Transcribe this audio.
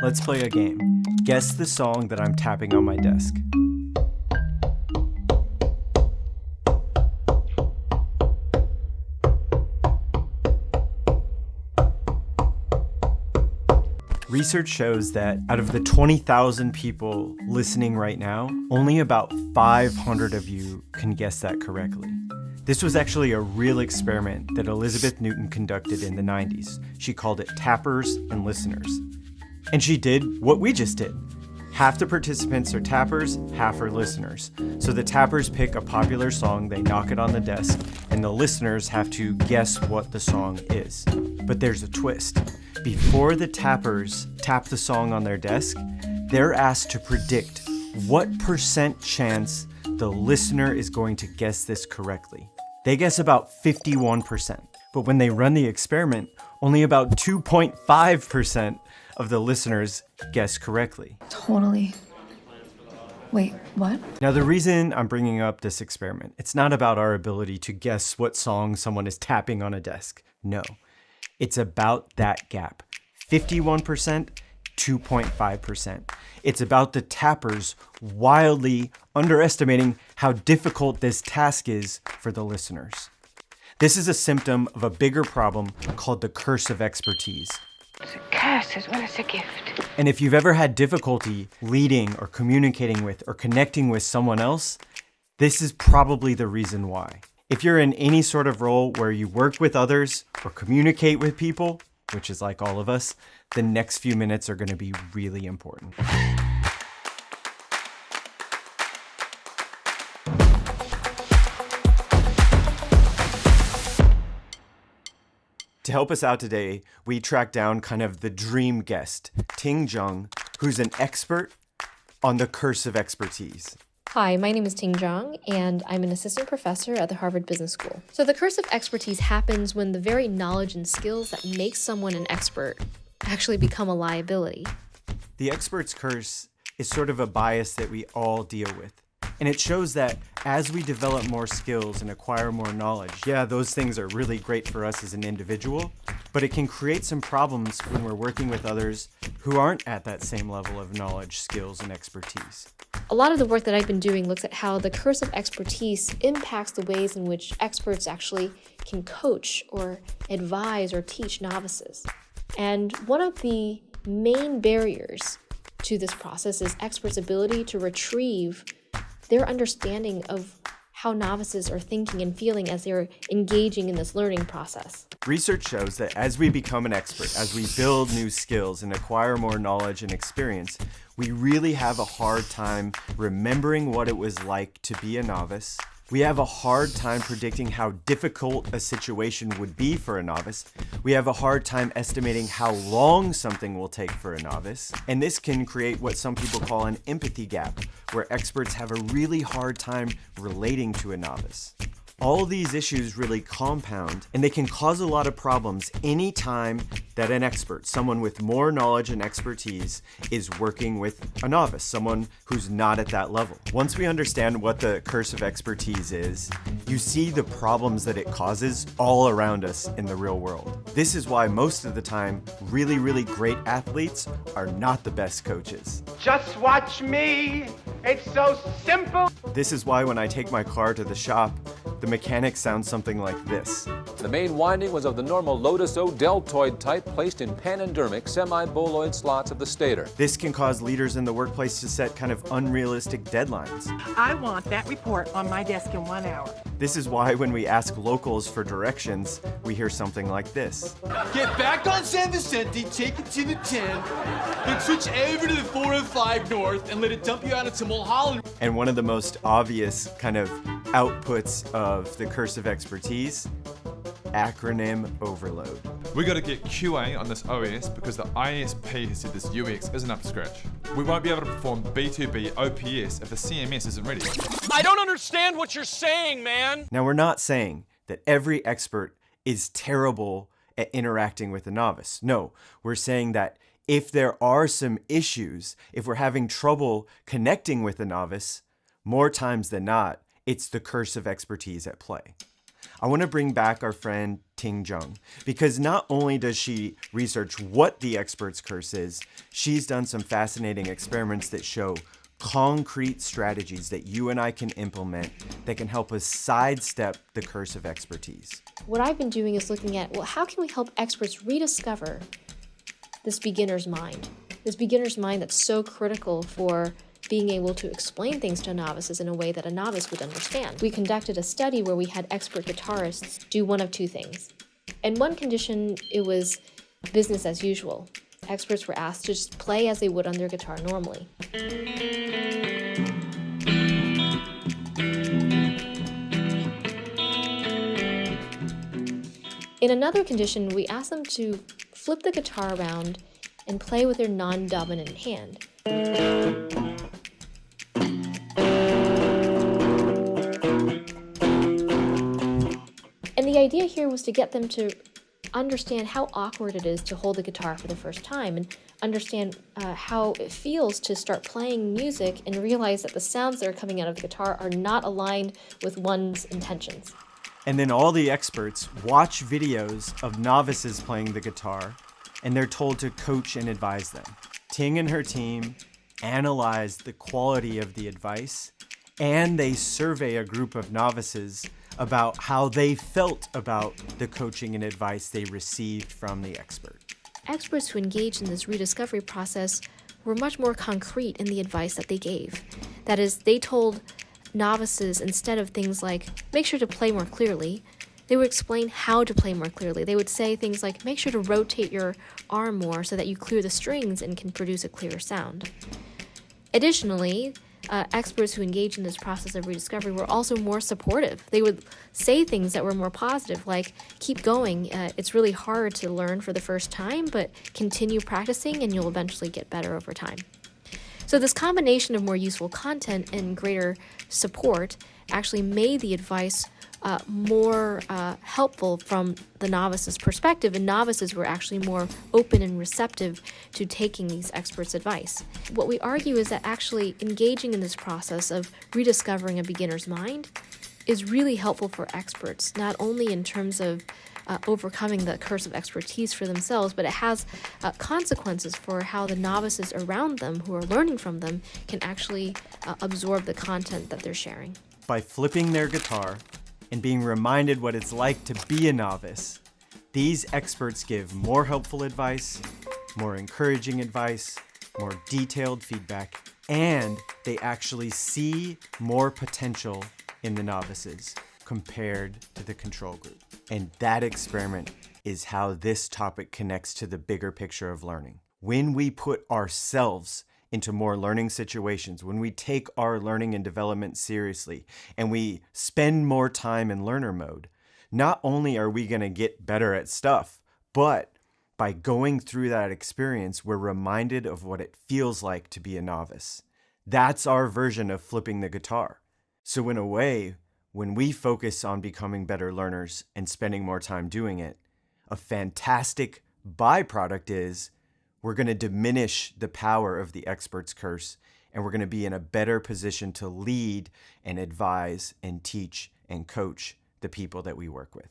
Let's play a game. Guess the song that I'm tapping on my desk. Research shows that out of the 20,000 people listening right now, only about 500 of you can guess that correctly. This was actually a real experiment that Elizabeth Newton conducted in the 90s. She called it tappers and listeners. And she did what we just did. Half the participants are tappers, half are listeners. So the tappers pick a popular song, they knock it on the desk, and the listeners have to guess what the song is. But there's a twist. Before the tappers tap the song on their desk, they're asked to predict what % chance the listener is going to guess this correctly. They guess about 51%. But when they run the experiment, only about 2.5% of the listeners guess correctly. Totally. Wait, what? Now, the reason I'm bringing up this experiment, it's not about our ability to guess what song someone is tapping on a desk. No, it's about that gap. 51%, 2.5%. It's about the tappers wildly underestimating how difficult this task is for the listeners. This is a symptom of a bigger problem called the curse of expertise. It's a curse as well as a gift. And if you've ever had difficulty leading or communicating with or connecting with someone else, this is probably the reason why. If you're in any sort of role where you work with others or communicate with people, which is like all of us, the next few minutes are going to be really important. To help us out today, we tracked down kind of the dream guest, Ting Zhang, who's an expert on the curse of expertise. Hi, my name is Ting Zhang, and I'm an assistant professor at the Harvard Business School. So the curse of expertise happens when the very knowledge and skills that make someone an expert actually become a liability. The expert's curse is sort of a bias that we all deal with. And it shows that as we develop more skills and acquire more knowledge, yeah, those things are really great for us as an individual, but it can create some problems when we're working with others who aren't at that same level of knowledge, skills, and expertise. A lot of the work that I've been doing looks at how the curse of expertise impacts the ways in which experts actually can coach or advise or teach novices. And one of the main barriers to this process is experts' ability to retrieve their understanding of how novices are thinking and feeling as they're engaging in this learning process. Research shows that as we become an expert, as we build new skills and acquire more knowledge and experience, we really have a hard time remembering what it was like to be a novice. We have a hard time predicting how difficult a situation would be for a novice. We have a hard time estimating how long something will take for a novice. And this can create what some people call an empathy gap, where experts have a really hard time relating to a novice. All these issues really compound, and they can cause a lot of problems anytime that an expert, someone with more knowledge and expertise, is working with a novice, someone who's not at that level. Once we understand what the curse of expertise is, you see the problems that it causes all around us in the real world. This is why most of the time, really, really great athletes are not the best coaches. Just watch me. It's so simple. This is why when I take my car to the shop, the mechanic sounds something like this. The main winding was of the normal Lotus O deltoid type placed in panendermic semi-boloid slots of the stator. This can cause leaders in the workplace to set kind of unrealistic deadlines. I want that report on my desk in 1 hour. This is why when we ask locals for directions, we hear something like this. Get back on San Vicente, take it to the 10, then switch over to the 405 North and let it dump you out into Mulholland. And one of the most obvious kind of outputs of the curse of expertise, acronym overload. We got to get QA on this OS because the ISP has said this UX isn't up to scratch. We won't be able to perform B2B OPS if the CMS isn't ready. I don't understand what you're saying, man. Now, we're not saying that every expert is terrible at interacting with a novice. No, we're saying that if there are some issues, if we're having trouble connecting with a novice, more times than not, it's the curse of expertise at play. I want to bring back our friend Ting Zhang, because not only does she research what the expert's curse is, she's done some fascinating experiments that show concrete strategies that you and I can implement that can help us sidestep the curse of expertise. What I've been doing is looking at, well, how can we help experts rediscover this beginner's mind? This beginner's mind that's so critical for being able to explain things to novices in a way that a novice would understand. We conducted a study where we had expert guitarists do one of two things. In one condition, it was business as usual. Experts were asked to just play as they would on their guitar normally. In another condition, we asked them to flip the guitar around and play with their non-dominant hand. And the idea here was to get them to understand how awkward it is to hold the guitar for the first time and understand how it feels to start playing music and realize that the sounds that are coming out of the guitar are not aligned with one's intentions. And then all the experts watch videos of novices playing the guitar, and they're told to coach and advise them. Ting and her team analyze the quality of the advice, and they survey a group of novices about how they felt about the coaching and advice they received from the expert. Experts who engaged in this rediscovery process were much more concrete in the advice that they gave. That is, they told novices, instead of things like, make sure to play more clearly, they would explain how to play more clearly. They would say things like, make sure to rotate your arm more so that you clear the strings and can produce a clearer sound. Additionally, experts who engaged in this process of rediscovery were also more supportive. They would say things that were more positive, like, keep going. It's really hard to learn for the first time, but continue practicing and you'll eventually get better over time. So this combination of more useful content and greater support actually made the advice more helpful from the novice's perspective, and novices were actually more open and receptive to taking these experts' advice. What we argue is that actually engaging in this process of rediscovering a beginner's mind is really helpful for experts, not only in terms of overcoming the curse of expertise for themselves, but it has consequences for how the novices around them who are learning from them can actually absorb the content that they're sharing. By flipping their guitar and being reminded what it's like to be a novice, these experts give more helpful advice, more encouraging advice, more detailed feedback, and they actually see more potential in the novices compared to the control group. And that experiment is how this topic connects to the bigger picture of learning. When we put ourselves into more learning situations, when we take our learning and development seriously, and we spend more time in learner mode, not only are we going to get better at stuff, but by going through that experience, we're reminded of what it feels like to be a novice. That's our version of flipping the guitar. So in a way, when we focus on becoming better learners and spending more time doing it, a fantastic byproduct is we're going to diminish the power of the expert's curse, and we're going to be in a better position to lead and advise and teach and coach the people that we work with.